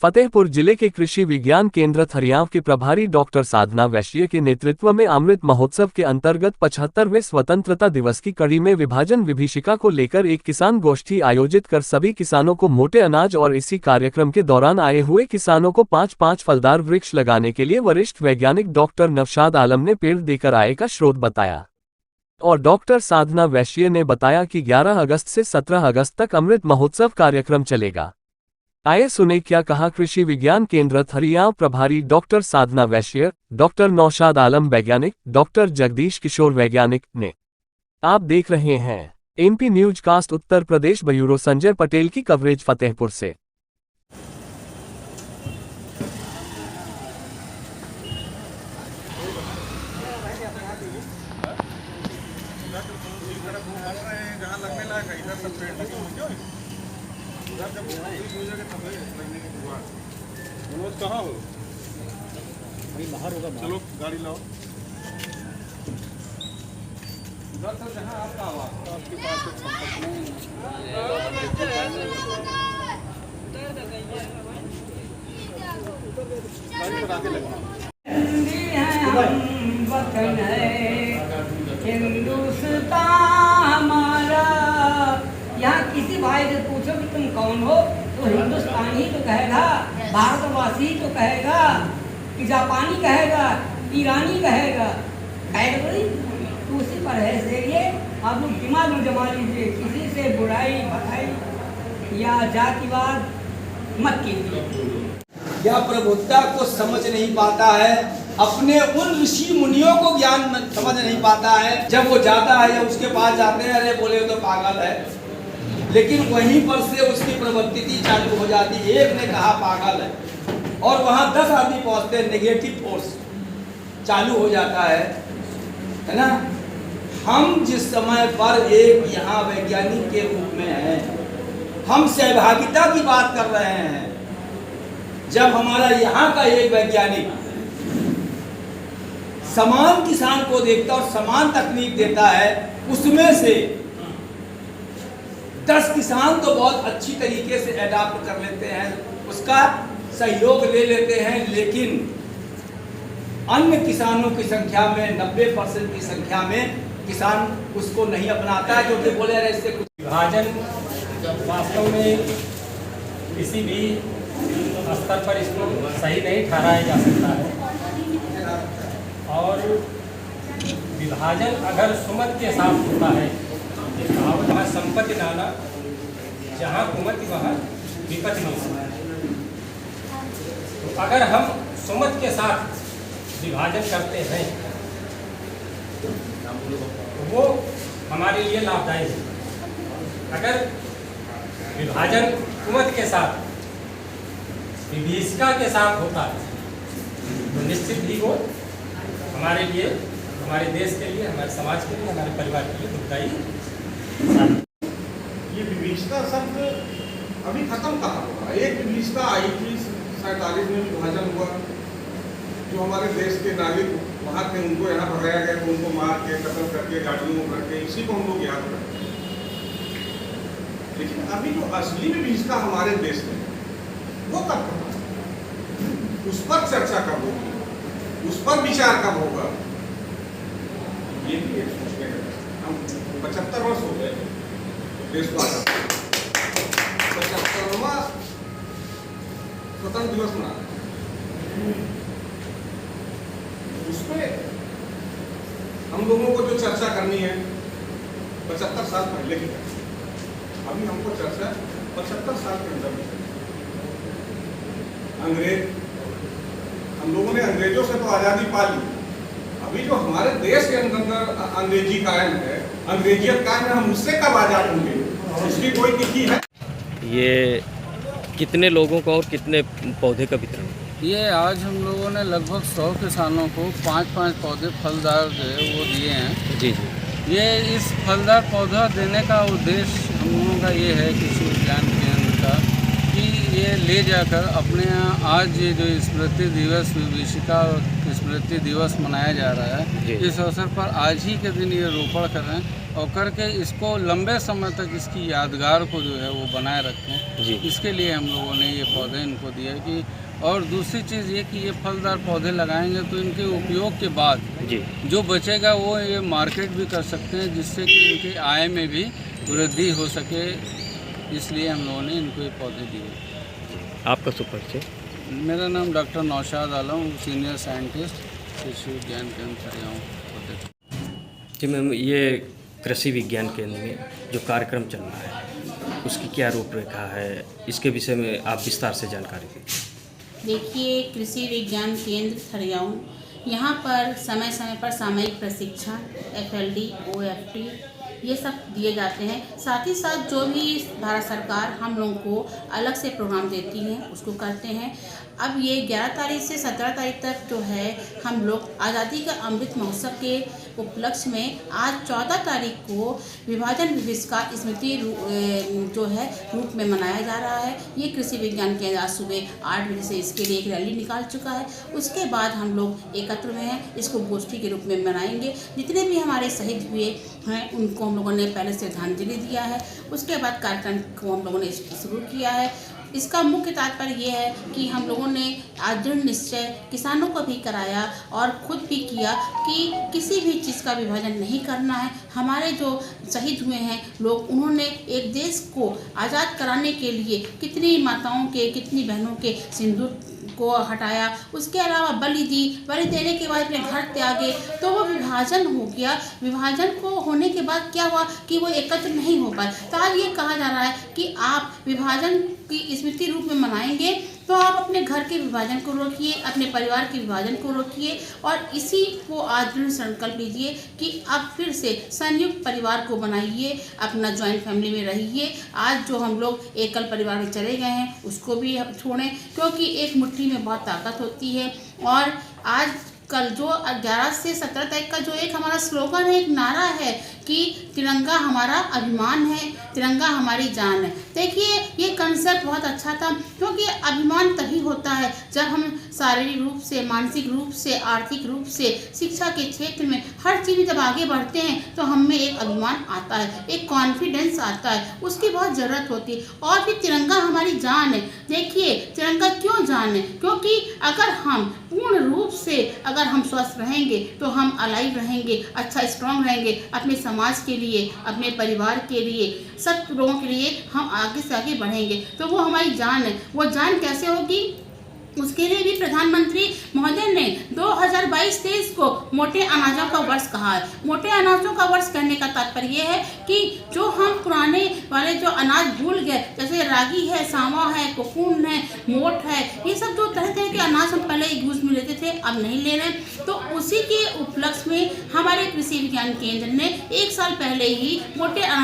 फतेहपुर जिले के कृषि विज्ञान केंद्र थरियाव के प्रभारी डॉक्टर साधना वैश्य के नेतृत्व में अमृत महोत्सव के अंतर्गत 75वें स्वतंत्रता दिवस की कड़ी में विभाजन विभीषिका को लेकर एक किसान गोष्ठी आयोजित कर सभी किसानों को मोटे अनाज और इसी कार्यक्रम के दौरान आए हुए किसानों को 5-5 फलदार वृक्ष लगाने के लिए वरिष्ठ वैज्ञानिक डॉक्टर नौशाद आलम ने पेड़ देकर आय का स्रोत बताया। और डॉक्टर साधना वैश्य ने बताया कि 11 अगस्त से 17 अगस्त तक अमृत महोत्सव कार्यक्रम चलेगा। आइए सुने क्या कहा कृषि विज्ञान केंद्र थरियाव प्रभारी डॉक्टर साधना वैश्य, डॉक्टर नौशाद आलम वैज्ञानिक, डॉक्टर जगदीश किशोर वैज्ञानिक ने। आप देख रहे हैं MP news cast Uttar Pradesh bureau Sanjay Patel की कवरेज फतेहपुर से। मनोज कहाँ हो? बाहर होगा। चलो गाड़ी लाओ। उधर तो जहाँ आपका आवाज तो आपके पास एक संपर्क गाड़ी पर आके लगना। हिंदुस्तान हमारा, यहाँ किसी भाई से पूछो कि तुम कौन हो तो हिंदुस्तानी तो कहेगा, भारतवासी तो कहेगा, कि जापानी कहेगा, ईरानी कहेगा, तो उसी पर है से ये आप लोग दिमाग में जमा लीजिए। किसी से बुराई भलाई या जातिवाद मत कीजिए। या प्रबुद्धता को समझ नहीं पाता है, अपने उन ऋषि मुनियों को ज्ञान समझ नहीं पाता है। जब वो जाता है या उसके पास जाते हैं, अरे बोले तो पागल है, लेकिन वहीं पर से उसकी प्रवृत्ति चालू हो जाती है। एक ने कहा पागल है और वहां 10 आदमी पहुंचते हैं, नेगेटिव फोर्स चालू हो जाता है ना। हम जिस समय पर एक यहाँ वैज्ञानिक के रूप में हैं, हम सहभागिता की बात कर रहे हैं। जब हमारा यहाँ का एक वैज्ञानिक समान किसान को देखता और समान तकनीक देता है, उसमें से 10 किसान तो बहुत अच्छी तरीके से अडॉप्ट कर लेते हैं, उसका सहयोग ले लेते हैं, लेकिन अन्य किसानों की संख्या में 90% की संख्या में किसान उसको नहीं अपनाता है, क्योंकि बोले रहे इससे कुछ। विभाजन वास्तव में किसी भी स्तर पर इसको सही नहीं ठहराया जा सकता है। और विभाजन अगर सुमत के साथ होता है, वहाँ संपत्ति नाना, जहाँ कुमति वहाँ विपत्ति नहीं। तो अगर हम सुमत के साथ विभाजन करते हैं तो वो हमारे लिए लाभदायी है। अगर विभाजन कुमत के साथ विभीषिका के साथ होता है तो निश्चित ही वो हमारे लिए, हमारे देश के लिए, हमारे समाज के लिए, हमारे परिवार के लिए दुखदायी। ये विभीषिका शब्द अभी खत्म कहाँ होगा? एक विभीषिका आई थी 47 में विभाजन हुआ, जो हमारे देश के नागरिक वहाँ थे उनको यहाँ भगाया गया, तो उनको मार के कत्ल करके गाड़ियों में भर के, इसी को हम लोग याद करते हैं। लेकिन अभी जो असली विभीषिका हमारे देश में वो कब होगा? उस पर चर्चा कब होगी? उस पर विचार कब होगा? ये भी एक सोचने का। हम 75 वर्ष हो गए देश को आजाद, 75वां स्वतंत्र दिवस मना रहे हैं। उसमें हम लोगों को जो चर्चा करनी है 75 साल पहले की करनी है। अभी हमको चर्चा 75 साल के अंदर अंग्रेज, हम लोगों ने अंग्रेजों से तो आज़ादी पा ली, अभी जो हमारे देश के अंदर अंग्रेजी कायम है, अंग्रेजियत कायम है, हम उससे कब आज़ाद होंगे? उसकी कोई तिथि है? ये कितने लोगों को और कितने पौधे का वितरण? ये आज हम लोगों ने लगभग 100 किसानों को 5-5 पौधे फलदार जो है वो दिए हैं। जी जी। ये इस फलदार पौधा देने का उद्देश्य हम लोगों का ये है कृषि विज्ञान केंद्र का, कि ये ले जाकर अपने यहाँ आज ये जो स्मृति दिवस विभीषिका वृत्ति दिवस मनाया जा रहा है, इस अवसर पर आज ही के दिन ये रोपण करें और करके इसको लंबे समय तक इसकी यादगार को जो है वो बनाए रखें। इसके लिए हम लोगों ने ये पौधे इनको दिए कि, और दूसरी चीज़ ये कि ये फलदार पौधे लगाएंगे तो इनके उपयोग के बाद जो बचेगा वो ये मार्केट भी कर सकते हैं, जिससे कि इनके आय में भी वृद्धि हो सके। इसलिए हम लोगों ने इनको ये पौधे दिए। आपका शुभ परिचय? मेरा नाम doctor Naushad Alam, senior scientist, कृषि विज्ञान केंद्र खरियाव। जी मैम, ये कृषि विज्ञान केंद्र में जो कार्यक्रम चल रहा है उसकी क्या रूपरेखा है, इसके विषय में आप विस्तार से जानकारी दीजिए। देखिए, कृषि विज्ञान केंद्र खरियाव, यहाँ पर समय समय पर सामयिक प्रशिक्षण, FLD, OFT ये सब दिए जाते हैं। साथ ही साथ जो भी भारत सरकार हम लोगों को अलग से प्रोग्राम देती है उसको करते हैं। अब ये 11 तारीख से 17 तारीख तक जो है हम लोग आज़ादी का अमृत महोत्सव के उपलक्ष्य में आज 14 तारीख को विभाजन विभीषिका स्मृति जो है रूप में मनाया जा रहा है। ये कृषि विज्ञान केंद्र आज सुबह 8 बजे से इसके लिए एक रैली निकाल चुका है। उसके बाद हम लोग एकत्र हुए हैं, इसको गोष्ठी के रूप में मनाएंगे। जितने भी हमारे शहीद हुए हैं उनको हम लोगों ने पहले श्रद्धांजलि दिया है। उसके बाद कार्यक्रम को हम लोगों ने शुरू किया है। इसका मुख्य तात्पर्य ये है कि हम लोगों ने आज दृढ़ निश्चय किसानों को भी कराया और खुद भी किया कि किसी भी चीज़ का विभाजन नहीं करना है। हमारे जो शहीद हुए हैं लोग, उन्होंने एक देश को आज़ाद कराने के लिए कितनी माताओं के, कितनी बहनों के सिंदूर को हटाया, उसके अलावा बलि दी, बलि देने के बाद अपने घर त्यागे, तो वो विभाजन हो गया। विभाजन को होने के बाद क्या हुआ कि वो एकत्र नहीं हो पाए। तो आज ये कहा जा रहा है कि आप विभाजन की स्मृति रूप में मनाएंगे तो आप अपने घर के विभाजन को रोकिए, अपने परिवार के विभाजन को रोकिए और इसी को आज दृढ़ संकल्प लीजिए कि अब फिर से संयुक्त परिवार को बनाइए, अपना जॉइंट फैमिली में रहिए। आज जो हम लोग एकल परिवार में चले गए हैं उसको भी छोड़ें, क्योंकि एक मुट्ठी में बहुत ताकत होती है। और आज कल जो 11 से 17 तारीख का जो एक हमारा स्लोगन है, एक नारा है कि तिरंगा हमारा अभिमान है, तिरंगा हमारी जान है। देखिए, ये कंसेप्ट बहुत अच्छा था, क्योंकि अभिमान तभी होता है जब हम शारीरिक रूप से, मानसिक रूप से, आर्थिक रूप से, शिक्षा के क्षेत्र में, हर चीज़ में जब आगे बढ़ते हैं तो हम में एक अभिमान आता है, एक कॉन्फिडेंस आता है, उसकी बहुत ज़रूरत होती है। और फिर तिरंगा हमारी जान है। देखिए, तिरंगा क्यों जान है? क्योंकि अगर हम पूर्ण रूप से अगर हम स्वस्थ रहेंगे तो हम अलाइव रहेंगे, अच्छा स्ट्रांग रहेंगे, अपने समाज के लिए, अपने परिवार के लिए, सब लोगों के लिए हम आगे से आगे बढ़ेंगे। तो वो हमारी जान है। वो जान कैसे होगी? उसके लिए भी प्रधानमंत्री महोदय ने 2022-23 को मोटे अनाजों का वर्ष कहा है। मोटे अनाजों का वर्ष कहने का तात्पर्य ये है कि जो हम पुराने वाले जो अनाज भूल गए, जैसे रागी है, सावा है, कोकून है, मोठ है, ये सब जो तरह तरह के अनाज हम पहले यूज में लेते थे अब नहीं ले रहे। तो उसी के उपलक्ष्य में हमारे कृषि विज्ञान केंद्र ने 1 साल पहले ही मोटे अनाज